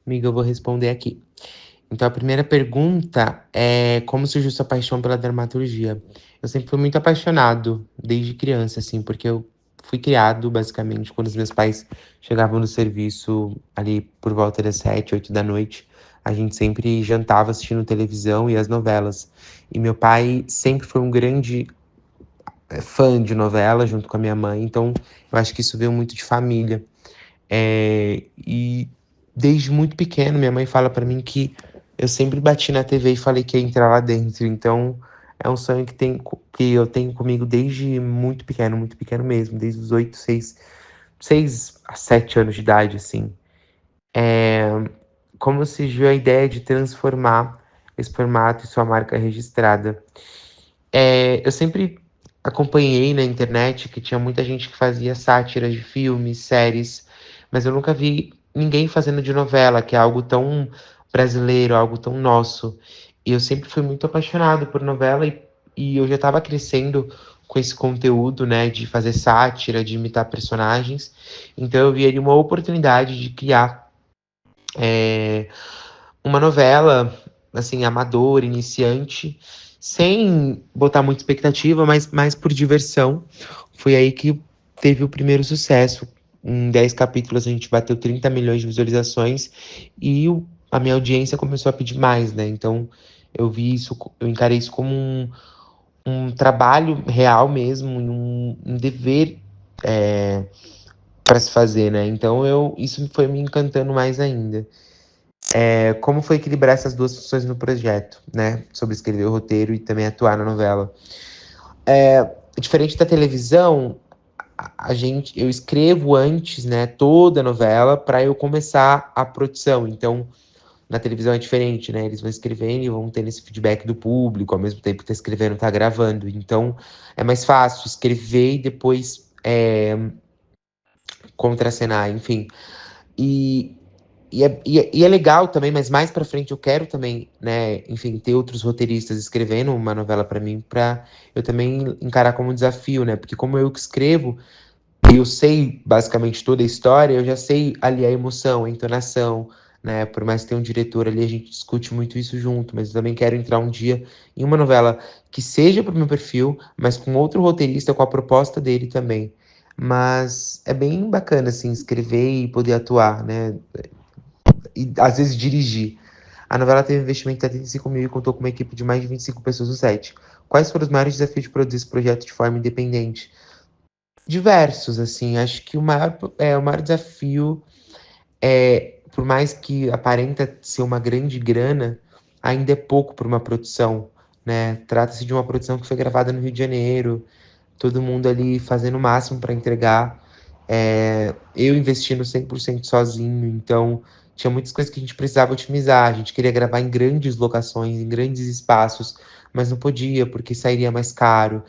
Amiga, eu vou responder aqui. Então, a primeira pergunta é como surgiu sua paixão pela dramaturgia? Eu sempre fui muito apaixonado, desde criança, assim, porque eu fui criado, basicamente, quando os meus pais chegavam do serviço ali por volta das 7, 8 da noite. A gente sempre jantava assistindo televisão e as novelas. E meu pai sempre foi um grande fã de novela, junto com a minha mãe, então eu acho que isso veio muito de família. E desde muito pequeno, minha mãe fala pra mim que eu sempre bati na TV e falei que ia entrar lá dentro. Então, é um sonho que eu tenho comigo desde muito pequeno mesmo, desde os 6 a 7 anos de idade, assim. Como surgiu a ideia de transformar esse formato em sua marca registrada? Eu sempre acompanhei na internet que tinha muita gente que fazia sátiras de filmes, séries, mas eu nunca vi ninguém fazendo de novela, que é algo tão brasileiro, algo tão nosso. E eu sempre fui muito apaixonado por novela e eu já estava crescendo com esse conteúdo, né, de fazer sátira, de imitar personagens. Então eu vi ali uma oportunidade de criar é, uma novela, assim, amadora, iniciante, sem botar muita expectativa, mas mais por diversão. Foi aí que teve o primeiro sucesso. Em 10 capítulos a gente bateu 30 milhões de visualizações e a minha audiência começou a pedir mais, né? Então eu encarei isso como um trabalho real mesmo, um dever para se fazer, né? Então isso foi me encantando mais ainda. Como foi equilibrar essas duas funções no projeto, né? Sobre escrever o roteiro e também atuar na novela. Diferente da televisão, eu escrevo antes, né, toda a novela para eu começar a produção. Então, na televisão é diferente, né? Eles vão escrevendo e vão tendo esse feedback do público, ao mesmo tempo que tá escrevendo, tá gravando. Então, é mais fácil escrever e depois contracenar, enfim. E, e é legal também, mas mais pra frente eu quero também, né, enfim, ter outros roteiristas escrevendo uma novela pra mim, pra eu também encarar como um desafio, né? Porque como eu que escrevo, e eu sei basicamente toda a história, eu já sei ali a emoção, a entonação, né? Por mais que tenha um diretor ali, a gente discute muito isso junto, mas eu também quero entrar um dia em uma novela que seja pro meu perfil, mas com outro roteirista, com a proposta dele também. Mas é bem bacana, assim, escrever e poder atuar, né? E às vezes dirigir. A novela teve um investimento de 75 mil e contou com uma equipe de mais de 25 pessoas no set. Quais foram os maiores desafios de produzir esse projeto de forma independente? Diversos, assim. Acho que o maior desafio por mais que aparenta ser uma grande grana, ainda é pouco para uma produção, né? Trata-se de uma produção que foi gravada no Rio de Janeiro, todo mundo ali fazendo o máximo para entregar. Eu investindo 100% sozinho, então tinha muitas coisas que a gente precisava otimizar. A gente queria gravar em grandes locações, em grandes espaços, mas não podia porque sairia mais caro.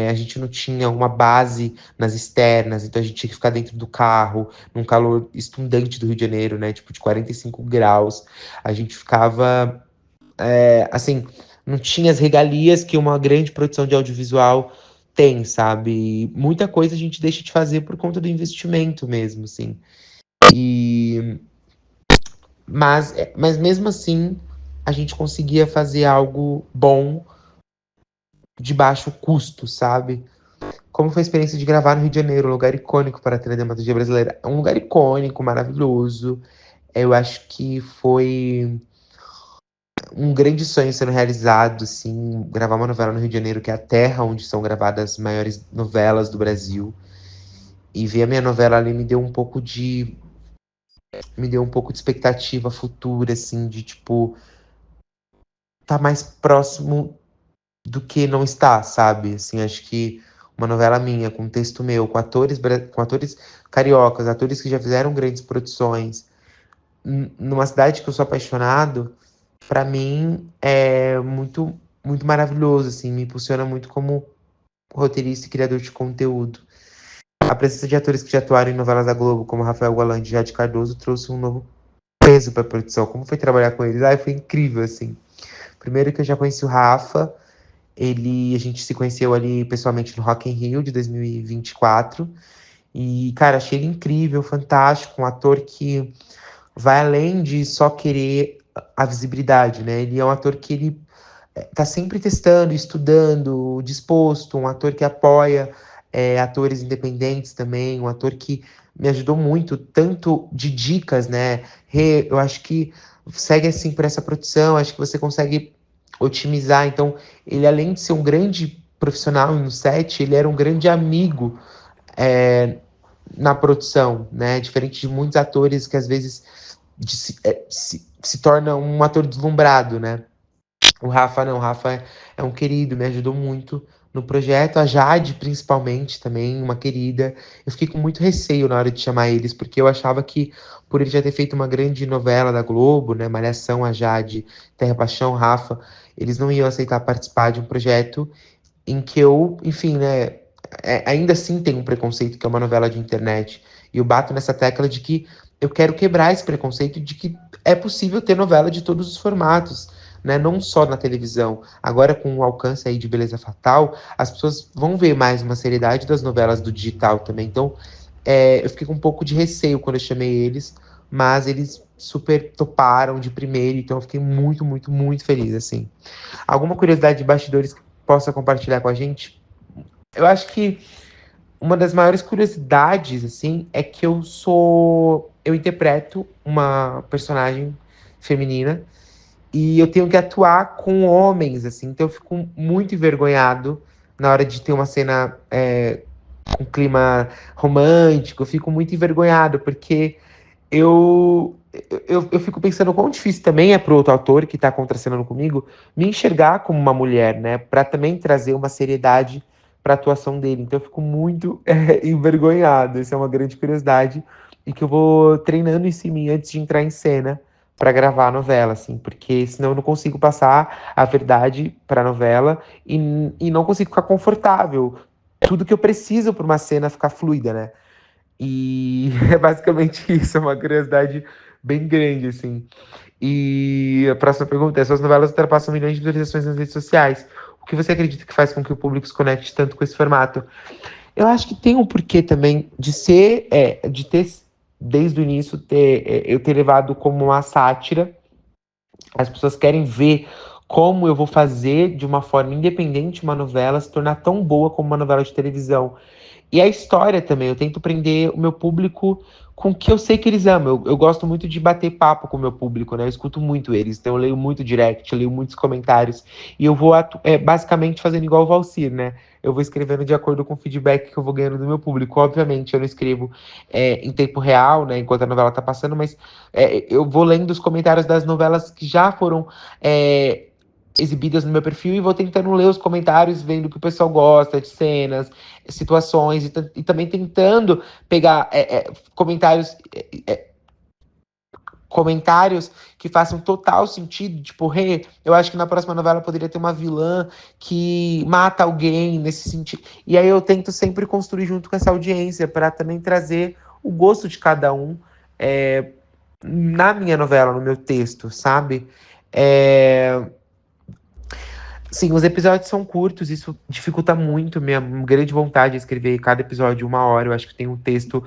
A gente não tinha uma base nas externas, então a gente tinha que ficar dentro do carro, num calor estundante do Rio de Janeiro, né? Tipo de 45 graus. A gente ficava, assim, não tinha as regalias que uma grande produção de audiovisual tem, sabe? E muita coisa a gente deixa de fazer por conta do investimento mesmo, assim. E mas mesmo assim, a gente conseguia fazer algo bom de baixo custo, sabe? Como foi a experiência de gravar no Rio de Janeiro, um lugar icônico para a teledramaturgia brasileira? É um lugar icônico, maravilhoso. Eu acho que foi um grande sonho sendo realizado, assim, gravar uma novela no Rio de Janeiro, que é a terra onde são gravadas as maiores novelas do Brasil. E ver a minha novela ali me deu um pouco de expectativa futura, assim, de tipo, tá mais próximo do que não está, sabe? Assim, acho que uma novela minha, com texto meu, com atores cariocas, atores que já fizeram grandes produções, numa cidade que eu sou apaixonado, pra mim é muito maravilhoso, assim, me impulsiona muito como roteirista e criador de conteúdo. A presença de atores que já atuaram em novelas da Globo, como Rafael Golan e Jade Cardoso, trouxe um novo peso pra produção. Como foi trabalhar com eles? Ai, foi incrível, assim. Primeiro que eu já conheci o Rafa, a gente se conheceu ali pessoalmente no Rock in Rio de 2024. E, cara, achei ele incrível, fantástico, um ator que vai além de só querer a visibilidade, né? Ele é um ator que ele tá sempre testando, estudando, disposto, um ator que apoia atores independentes também, um ator que me ajudou muito, tanto de dicas, né? Eu acho que segue assim por essa produção, acho que você consegue otimizar. Então, ele além de ser um grande profissional no set, ele era um grande amigo é, na produção, né? Diferente de muitos atores que às vezes se torna um ator deslumbrado, né? O Rafa não, o Rafa é um querido, me ajudou muito no projeto, a Jade principalmente também, uma querida. Eu fiquei com muito receio na hora de chamar eles, porque eu achava que, por ele já ter feito uma grande novela da Globo, né, Malhação, a Jade, Terra Paixão, Rafa, eles não iam aceitar participar de um projeto em que eu, enfim, né, ainda assim tem um preconceito que é uma novela de internet. E eu bato nessa tecla de que eu quero quebrar esse preconceito de que é possível ter novela de todos os formatos, né? Não só na televisão. Agora, com o alcance aí de Beleza Fatal, as pessoas vão ver mais uma seriedade das novelas do digital também. Então, eu fiquei com um pouco de receio quando eu chamei eles, mas eles super toparam de primeiro, então eu fiquei muito, muito, muito feliz, assim. Alguma curiosidade de bastidores que possa compartilhar com a gente? Eu acho que uma das maiores curiosidades, assim, é que eu interpreto uma personagem feminina e eu tenho que atuar com homens, assim, então eu fico muito envergonhado na hora de ter uma cena com clima romântico, eu fico muito envergonhado, porque eu fico pensando o quão difícil também é pro outro autor que tá contracenando comigo me enxergar como uma mulher, né? Pra também trazer uma seriedade pra atuação dele. Então eu fico muito envergonhado. Isso é uma grande curiosidade e que eu vou treinando isso em mim antes de entrar em cena pra gravar a novela, assim, porque senão eu não consigo passar a verdade pra novela e não consigo ficar confortável. Tudo que eu preciso pra uma cena ficar fluida, né? E é basicamente isso, é uma curiosidade bem grande, assim. E a próxima pergunta é: suas novelas ultrapassam milhões de visualizações nas redes sociais. O que você acredita que faz com que o público se conecte tanto com esse formato? Eu acho que tem um porquê também de ser, de ter, desde o início, eu ter levado como uma sátira. As pessoas querem ver como eu vou fazer de uma forma independente uma novela se tornar tão boa como uma novela de televisão. E a história também, eu tento prender o meu público com o que eu sei que eles amam. Eu gosto muito de bater papo com o meu público, né? Eu escuto muito eles, então eu leio muito direct, eu leio muitos comentários. E eu vou basicamente fazendo igual o Valcir, né? Eu vou escrevendo de acordo com o feedback que eu vou ganhando do meu público. Obviamente, eu não escrevo em tempo real, né? Enquanto a novela tá passando, mas eu vou lendo os comentários das novelas que já foram é, exibidas no meu perfil e vou tentando ler os comentários, vendo o que o pessoal gosta de cenas, situações, e também tentando pegar comentários. Comentários que façam total sentido, tipo, eu acho que na próxima novela poderia ter uma vilã que mata alguém nesse sentido. E aí eu tento sempre construir junto com essa audiência para também trazer o gosto de cada um é, na minha novela, no meu texto, sabe? É, Sim, os episódios são curtos, isso dificulta muito minha grande vontade de escrever cada episódio 1 hora. Eu acho que tem um texto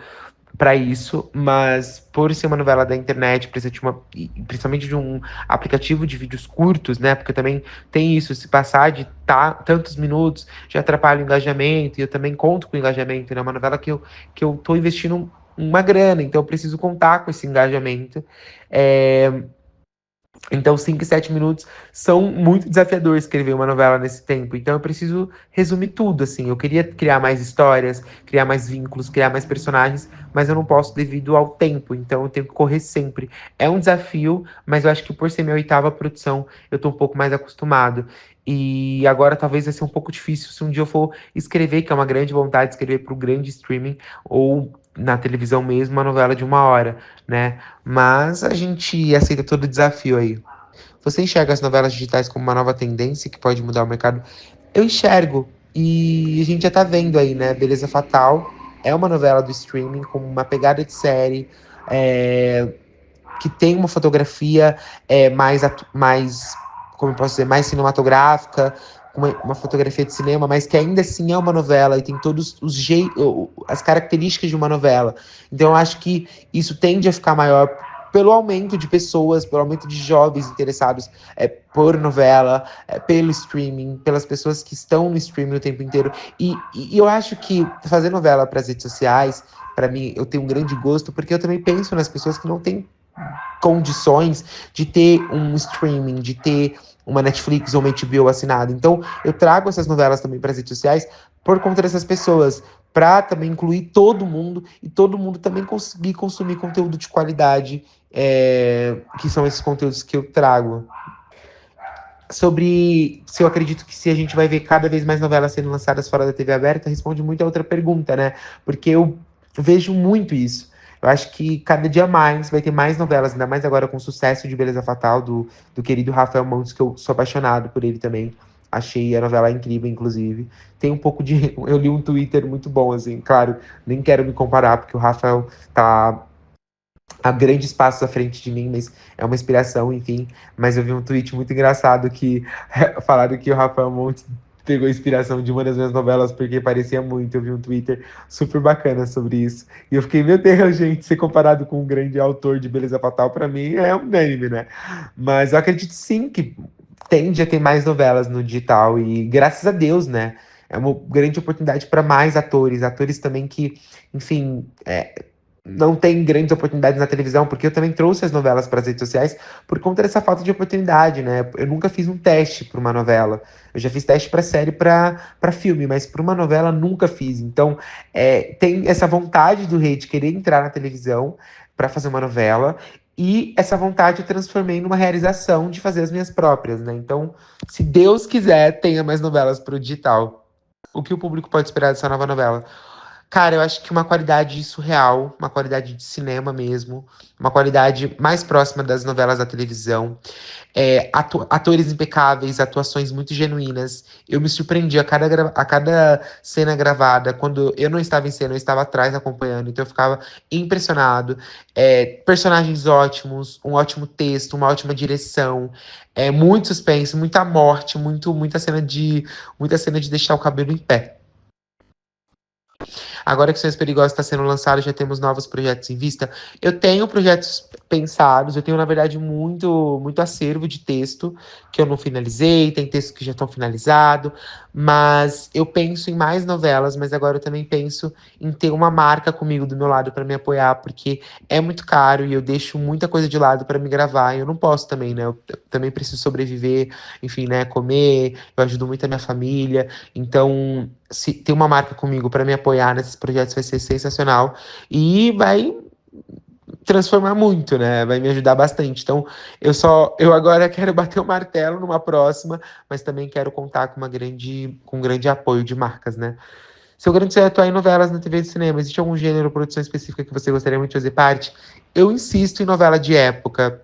para isso, mas por ser uma novela da internet, precisa de principalmente de um aplicativo de vídeos curtos, né? Porque também tem isso, se passar de tantos minutos já atrapalha o engajamento, e eu também conto com o engajamento, né? É uma novela que eu tô investindo uma grana, então eu preciso contar com esse engajamento. É, então, 5 e 7 minutos são muito desafiador escrever uma novela nesse tempo. Então, eu preciso resumir tudo, assim. Eu queria criar mais histórias, criar mais vínculos, criar mais personagens, mas eu não posso devido ao tempo. Então, eu tenho que correr sempre. É um desafio, mas eu acho que por ser minha oitava produção, eu tô um pouco mais acostumado. E agora talvez vai ser um pouco difícil se um dia eu for escrever, que é uma grande vontade de escrever para o grande streaming, ou na televisão mesmo, uma novela de 1 hora, né? Mas a gente aceita todo o desafio aí. Você enxerga as novelas digitais como uma nova tendência que pode mudar o mercado? Eu enxergo. E a gente já tá vendo aí, né? Beleza Fatal é uma novela do streaming com uma pegada de série, é, que tem uma fotografia mais, como eu posso dizer, mais cinematográfica, uma fotografia de cinema, mas que ainda assim é uma novela e tem todos as características de uma novela. Então eu acho que isso tende a ficar maior pelo aumento de pessoas, pelo aumento de jovens interessados por novela, pelo streaming, pelas pessoas que estão no streaming o tempo inteiro. E eu acho que fazer novela para as redes sociais, para mim, eu tenho um grande gosto, porque eu também penso nas pessoas que não têm condições de ter um streaming, de ter uma Netflix ou uma HBO assinada. Então, eu trago essas novelas também para as redes sociais por conta dessas pessoas, para também incluir todo mundo e todo mundo também conseguir consumir conteúdo de qualidade, que são esses conteúdos que eu trago. Sobre se eu acredito que se a gente vai ver cada vez mais novelas sendo lançadas fora da TV aberta, responde muito a outra pergunta, né? Porque eu vejo muito isso. Eu acho que cada dia mais vai ter mais novelas, ainda mais agora com o sucesso de Beleza Fatal, do querido Rafael Montes, que eu sou apaixonado por ele também. Achei a novela incrível, inclusive. Tem um pouco de. Eu li um Twitter muito bom, assim, claro, nem quero me comparar, porque o Rafael tá a grandes passos à frente de mim, mas é uma inspiração, enfim. Mas eu vi um tweet muito engraçado que falaram que o Rafael Montes pegou inspiração de uma das minhas novelas porque parecia muito. Eu vi um Twitter super bacana sobre isso. E eu fiquei, meu Deus, gente, ser comparado com um grande autor de Beleza Fatal, para mim é unânime, né? Mas eu acredito sim que tende a ter mais novelas no digital e graças a Deus, né? É uma grande oportunidade para mais atores, atores também que, enfim, não tem grandes oportunidades na televisão, porque eu também trouxe as novelas para as redes sociais por conta dessa falta de oportunidade, né? Eu nunca fiz um teste para uma novela. Eu já fiz teste para série, para filme, mas para uma novela nunca fiz. Então, tem essa vontade do rei de querer entrar na televisão para fazer uma novela. E essa vontade eu transformei numa realização de fazer as minhas próprias, né? Então, se Deus quiser, tenha mais novelas para o digital. O que o público pode esperar dessa nova novela? Cara, eu acho que uma qualidade surreal, uma qualidade de cinema mesmo, uma qualidade mais próxima das novelas da televisão, atores impecáveis, atuações muito genuínas. Eu me surpreendi a cada cena gravada, quando eu não estava em cena, eu estava atrás acompanhando, então eu ficava impressionado. Personagens ótimos, um ótimo texto, uma ótima direção, muito suspense, muita morte, muita cena de deixar o cabelo em pé. Agora que Sonhos Perigosos está sendo lançado, já temos novos projetos em vista. Eu tenho projetos pensados, eu tenho, na verdade, muito acervo de texto que eu não finalizei, tem textos que já estão finalizados, mas eu penso em mais novelas, mas agora eu também penso em ter uma marca comigo do meu lado para me apoiar, porque é muito caro e eu deixo muita coisa de lado para me gravar, e eu não posso também, né? Eu também preciso sobreviver, enfim, né? Comer, eu ajudo muito a minha família, então se ter uma marca comigo para me apoiar nesses projetos vai ser sensacional e vai transformar muito, né? Vai me ajudar bastante. Então, eu agora quero bater o martelo numa próxima, mas também quero contar com um grande apoio de marcas, né? Seu grande sonho é atuar em novelas na TV e cinema. Existe algum gênero ou produção específica que você gostaria muito de fazer parte? Eu insisto em novela de época.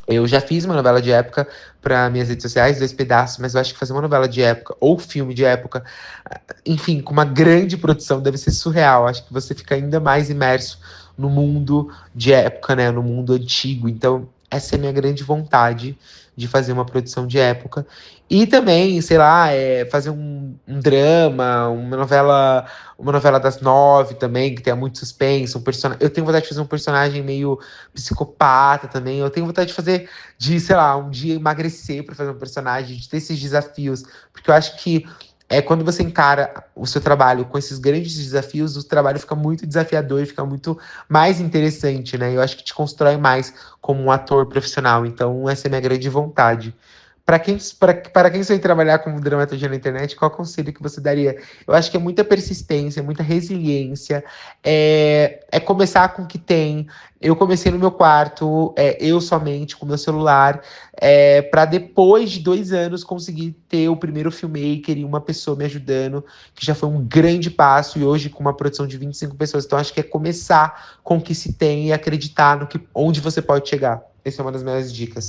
Eu já fiz uma novela de época para minhas redes sociais, 2 pedaços, mas eu acho que fazer uma novela de época ou filme de época, enfim, com uma grande produção, deve ser surreal. Acho que você fica ainda mais imerso no mundo de época, né? No mundo antigo. Então, essa é a minha grande vontade de fazer uma produção de época. E também, sei lá, fazer um drama, uma novela das 9 também, que tenha muito suspense, um personagem. Eu tenho vontade de fazer um personagem meio psicopata também. Eu tenho vontade de fazer, sei lá, um dia emagrecer para fazer um personagem, de ter esses desafios, porque eu acho que quando você encara o seu trabalho com esses grandes desafios, o trabalho fica muito desafiador e fica muito mais interessante, né? Eu acho que te constrói mais como um ator profissional. Então, essa é a minha grande vontade. Para quem sonha em trabalhar como dramaturgia na internet, qual conselho que você daria? Eu acho que é muita persistência, muita resiliência, é começar com o que tem. Eu comecei no meu quarto, eu somente, com meu celular, para depois de 2 anos conseguir ter o primeiro filmmaker e uma pessoa me ajudando, que já foi um grande passo, e hoje com uma produção de 25 pessoas. Então, acho que é começar com o que se tem e acreditar onde você pode chegar. Essa é uma das minhas dicas.